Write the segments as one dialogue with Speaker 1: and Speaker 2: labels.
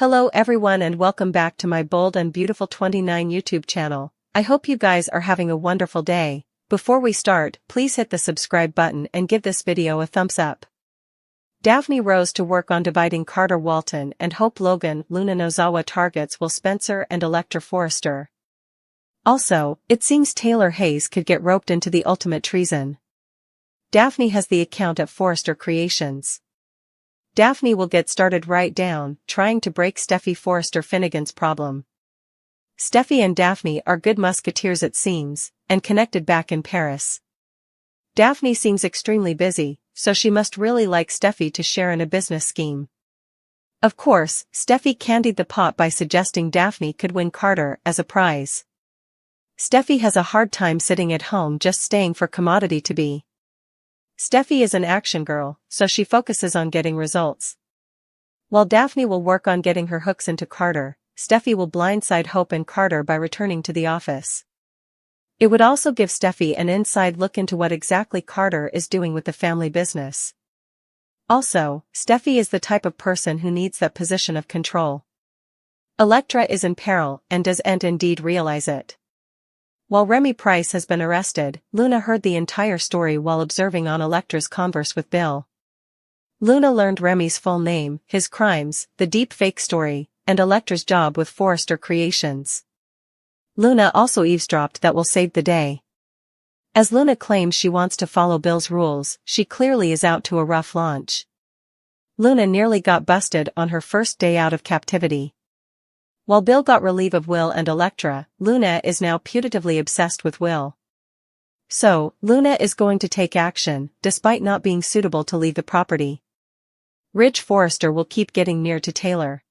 Speaker 1: Hello everyone and welcome back to my Bold and Beautiful 29 YouTube channel. I hope you guys are having a wonderful day. Before we start, please hit the subscribe button and give this video a thumbs up. Daphne rose to work on dividing Carter Walton and Hope Logan Luna Nozawa targets while Spencer and Electra Forrester. Also, it seems Taylor Hayes could get roped into the ultimate treason. Daphne has the account at Forrester Creations. Daphne will get started right down, trying to break Steffy Forrester Finnegan's problem. Steffy and Daphne are good musketeers it seems, and connected back in Paris. Daphne seems extremely busy, so she must really like Steffy to share in a business scheme. Of course, Steffy candied the pot by suggesting Daphne could win Carter as a prize. Steffy has a hard time sitting at home just staying for commodity to be. Steffy is an action girl, so she focuses on getting results. While Daphne will work on getting her hooks into Carter, Steffy will blindside Hope and Carter by returning to the office. It would also give Steffy an inside look into what exactly Carter is doing with the family business. Also, Steffy is the type of person who needs that position of control. Electra is in peril and does indeed realize it. While Remy Price has been arrested, Luna heard the entire story while observing on Electra's converse with Bill. Luna learned Remy's full name, his crimes, the deep fake story, and Electra's job with Forrester Creations. Luna also eavesdropped that will save the day. As Luna claims she wants to follow Bill's rules, she clearly is out to a rough launch. Luna nearly got busted on her first day out of captivity. While Bill got relief of Will and Electra, Luna is now putatively obsessed with Will. So, Luna is going to take action, despite not being suitable to leave the property. Ridge Forrester will keep getting near to Taylor.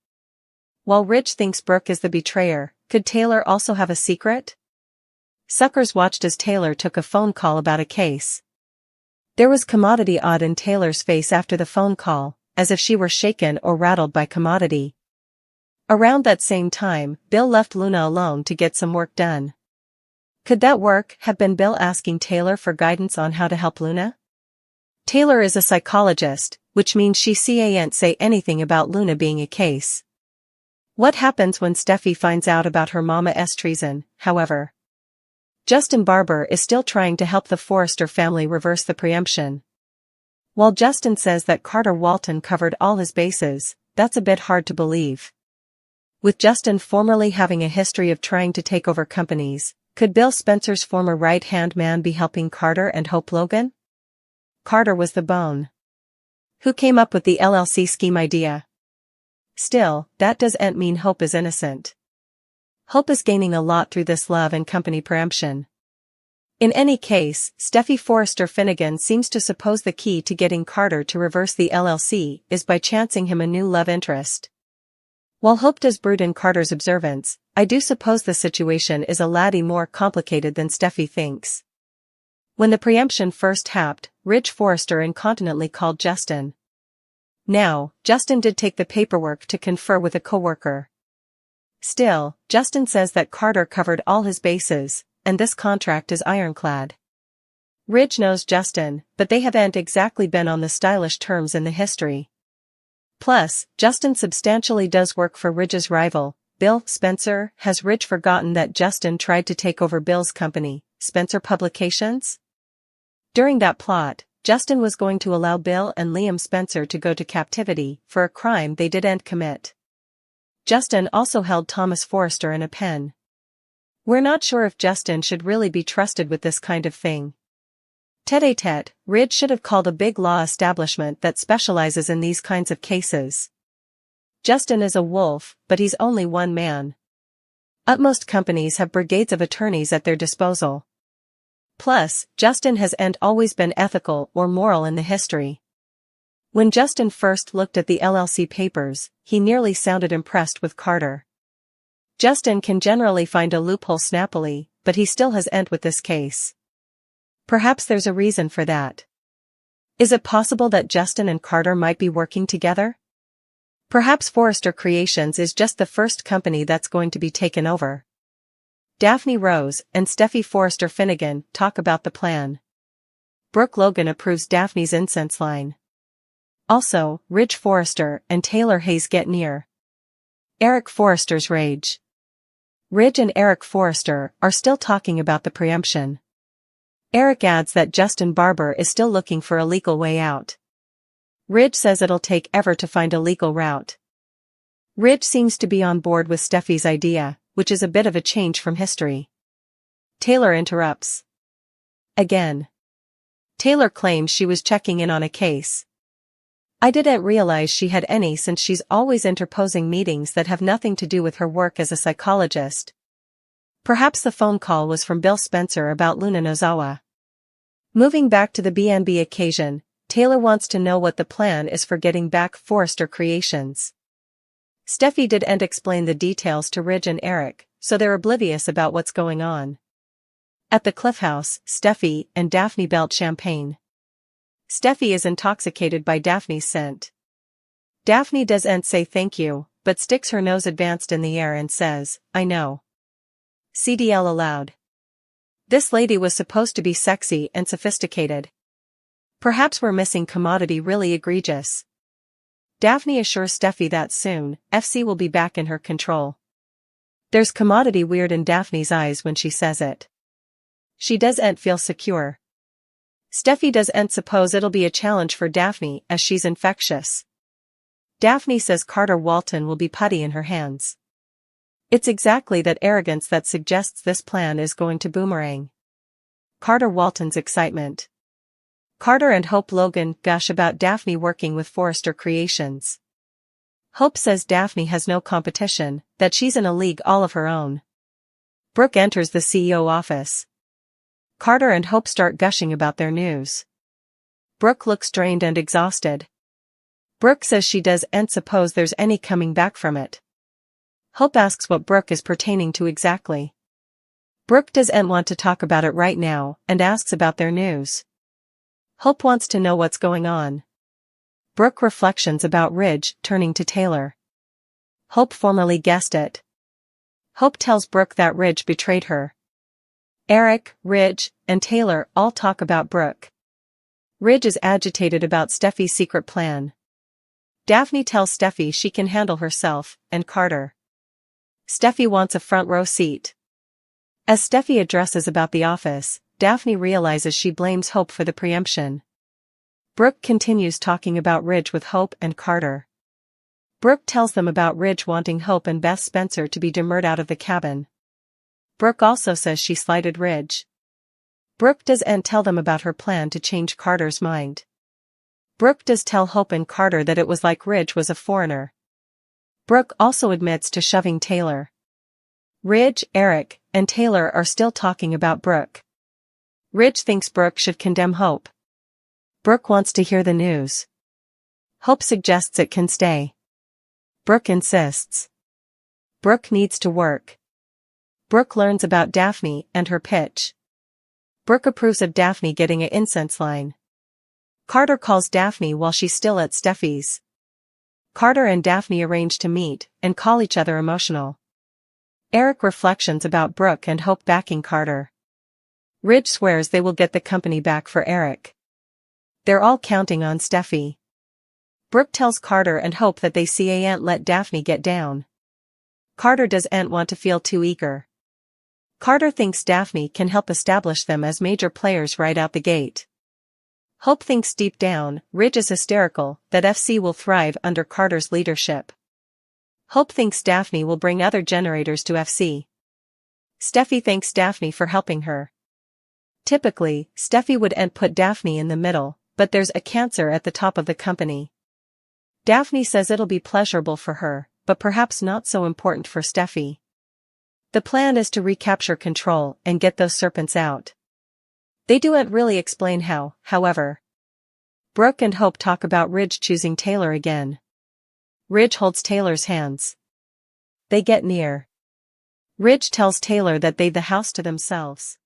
Speaker 1: While Ridge thinks Brooke is the betrayer, could Taylor also have a secret? Suckers watched as Taylor took a phone call about a case. There was commodity odd in Taylor's face after the phone call, as if she were shaken or rattled by commodity. Around that same time, Bill left Luna alone to get some work done. Could that work have been Bill asking Taylor for guidance on how to help Luna? Taylor is a psychologist, which means she can't say anything about Luna being a case. What happens when Steffy finds out about her mama's treason, however? Justin Barber is still trying to help the Forrester family reverse the preemption. While Justin says that Carter Walton covered all his bases, that's a bit hard to believe. With Justin formerly having a history of trying to take over companies, could Bill Spencer's former right-hand man be helping Carter and Hope Logan? Carter was the bone. Who came up with the LLC scheme idea? Still, that doesn't mean Hope is innocent. Hope is gaining a lot through this love and company preemption. In any case, Steffy Forrester Finnegan seems to suppose the key to getting Carter to reverse the LLC is by chancing him a new love interest. While Hope does brood in Carter's observance, I do suppose the situation is a laddie more complicated than Steffy thinks. When the preemption first happened, Ridge Forrester incontinently called Justin. Now, Justin did take the paperwork to confer with a coworker. Still, Justin says that Carter covered all his bases, and this contract is ironclad. Ridge knows Justin, but they haven't exactly been on the stylish terms in the history. Plus, Justin substantially does work for Ridge's rival, Bill Spencer. Has Ridge forgotten that Justin tried to take over Bill's company, Spencer Publications? During that plot, Justin was going to allow Bill and Liam Spencer to go to captivity for a crime they didn't commit. Justin also held Thomas Forrester in a pen. We're not sure if Justin should really be trusted with this kind of thing. Tête-à-tête, Ridge should have called a big law establishment that specializes in these kinds of cases. Justin is a wolf, but he's only one man. Utmost companies have brigades of attorneys at their disposal. Plus, Justin hasn't always been ethical or moral in the history. When Justin first looked at the LLC papers, he nearly sounded impressed with Carter. Justin can generally find a loophole snappily, but he still hasn't with this case. Perhaps there's a reason for that. Is it possible that Justin and Carter might be working together? Perhaps Forrester Creations is just the first company that's going to be taken over. Daphne Rose and Steffy Forrester Finnegan talk about the plan. Brooke Logan approves Daphne's incense line. Also, Ridge Forrester and Taylor Hayes get near. Eric Forrester's rage. Ridge and Eric Forrester are still talking about the preemption. Eric adds that Justin Barber is still looking for a legal way out. Ridge says it'll take ever to find a legal route. Ridge seems to be on board with Steffy's idea, which is a bit of a change from history. Taylor interrupts. Again. Taylor claims she was checking in on a case. I didn't realize she had any since she's always interposing meetings that have nothing to do with her work as a psychologist. Perhaps the phone call was from Bill Spencer about Luna Nozawa. Moving back to the B&B occasion, Taylor wants to know what the plan is for getting back Forrester Creations. Steffy didn't explain the details to Ridge and Eric, so they're oblivious about what's going on. At the Cliff House, Steffy and Daphne belch champagne. Steffy is intoxicated by Daphne's scent. Daphne doesn't say thank you, but sticks her nose advanced in the air and says, I know. CDL aloud. This lady was supposed to be sexy and sophisticated. Perhaps we're missing commodity really egregious. Daphne assures Steffy that soon, FC will be back in her control. There's commodity weird in Daphne's eyes when she says it. She doesn't feel secure. Steffy doesn't suppose it'll be a challenge for Daphne as she's infectious. Daphne says Carter Walton will be putty in her hands. It's exactly that arrogance that suggests this plan is going to boomerang. Carter Walton's excitement. Carter and Hope Logan gush about Daphne working with Forrester Creations. Hope says Daphne has no competition, that she's in a league all of her own. Brooke enters the CEO office. Carter and Hope start gushing about their news. Brooke looks drained and exhausted. Brooke says she doesn't suppose there's any coming back from it. Hope asks what Brooke is pertaining to exactly. Brooke doesn't want to talk about it right now and asks about their news. Hope wants to know what's going on. Brooke reflections about Ridge turning to Taylor. Hope formally guessed it. Hope tells Brooke that Ridge betrayed her. Eric, Ridge, and Taylor all talk about Brooke. Ridge is agitated about Steffy's secret plan. Daphne tells Steffy she can handle herself, and Carter. Steffy wants a front row seat. As Steffy addresses about the office, Daphne realizes she blames Hope for the preemption. Brooke continues talking about Ridge with Hope and Carter. Brooke tells them about Ridge wanting Hope and Beth Spencer to be demurred out of the cabin. Brooke also says she slighted Ridge. Brooke doesn't tell them about her plan to change Carter's mind. Brooke does tell Hope and Carter that it was like Ridge was a foreigner. Brooke also admits to shoving Taylor. Ridge, Eric, and Taylor are still talking about Brooke. Ridge thinks Brooke should condemn Hope. Brooke wants to hear the news. Hope suggests it can stay. Brooke insists. Brooke needs to work. Brooke learns about Daphne and her pitch. Brooke approves of Daphne getting an incense line. Carter calls Daphne while she's still at Steffy's. Carter and Daphne arrange to meet and call each other emotional. Eric reflections about Brooke and Hope backing Carter. Ridge swears they will get the company back for Eric. They're all counting on Steffy. Brooke tells Carter and Hope that they can't let Daphne get down. Carter doesn't want to feel too eager. Carter thinks Daphne can help establish them as major players right out the gate. Hope thinks deep down, Ridge is hysterical, that FC will thrive under Carter's leadership. Hope thinks Daphne will bring other generators to FC. Steffy thanks Daphne for helping her. Typically, Steffy wouldn't put Daphne in the middle, but there's a cancer at the top of the company. Daphne says it'll be pleasurable for her, but perhaps not so important for Steffy. The plan is to recapture control and get those serpents out. They don't really explain how, however. Brooke and Hope talk about Ridge choosing Taylor again. Ridge holds Taylor's hands. They get near. Ridge tells Taylor that they've the house to themselves.